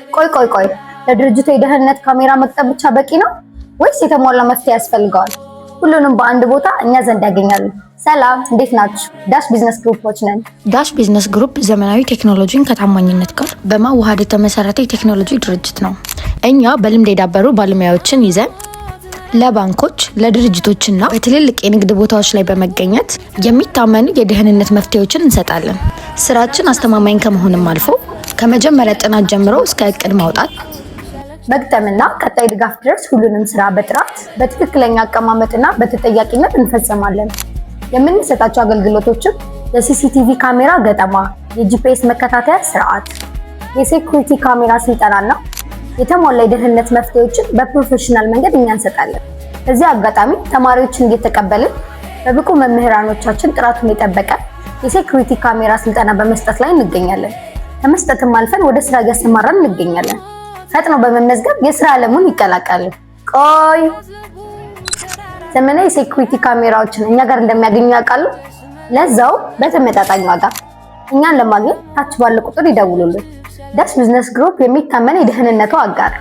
ቆይ ለድርጅቱ የደህንነት ካሜራ መቅጠም ብቻ በቂ ነው ወይስ የተሟላ መፍትሄ ያስፈልገዋል? ሁሉንም በአንድ ቦታ እኛ ዘንድ ያገኛሉ። ሰላም፣ እንዴት ናችሁ? ዳሽ ቢዝነስ ግሩፖች ነን። ዳሽ ቢዝነስ ግሩፕ ዘመናዊ ቴክኖሎጂን ከታማኝነት ጋር በማዋሃድ የተመሰረተ የቴክኖሎጂ ድርጅት ነው። እኛ በልምድ የዳበሩ ባለሙያዎችን ይዘን ለባንኮች፣ ለድርጅቶችና በትልልቅ የንግድ ቦታዎች ላይ በመገኘት የሚታመኑ የደህንነት መፍትሄዎችን እንሰጣለን። ስራችን አስተማማኝ ከመሆንም አልፎ ከመጀመሪያ ጥናት ጀምሮ እስከ እቅድ ማውጣት፣ መግጠምና ቀጣይ ድጋፍ ድረስ ሁሉንም ስራ በጥራት በትክክለኛ አቀማመጥና በተጠያቂነት እንፈጽማለን። የምንሰጣቸው አገልግሎቶችም የሲሲቲቪ ካሜራ ገጠማ፣ የጂፒኤስ መከታተያ ስርዓት፣ የሴኩሪቲ ካሜራ ስልጠናና የተሟላ የደህንነት መፍትሄዎችን በፕሮፌሽናል መንገድ እኛ እንሰጣለን። በዚህ አጋጣሚ ተማሪዎችን እየተቀበልን በብቁ መምህራኖቻችን ጥራቱን የጠበቀ የሴኩሪቲ ካሜራ ስልጠና በመስጠት ላይ እንገኛለን። ከመስጠትም አልፈን ወደ ስራ እያሰማራን እንገኛለን። ፈጥነው በመመዝገብ የስራ ዓለሙን ይቀላቀሉ። ቆይ ዘመናዊ የሴኩሪቲ ካሜራዎችን እኛ ጋር እንደሚያገኙ ያውቃሉ? ለዛው በተመጣጣኝ ዋጋ። እኛን ለማግኘት ታች ባለ ቁጥር ይደውሉልን። ዳሽ ቢዝነስ ግሩፕ የሚታመን የደህንነቱ አጋር።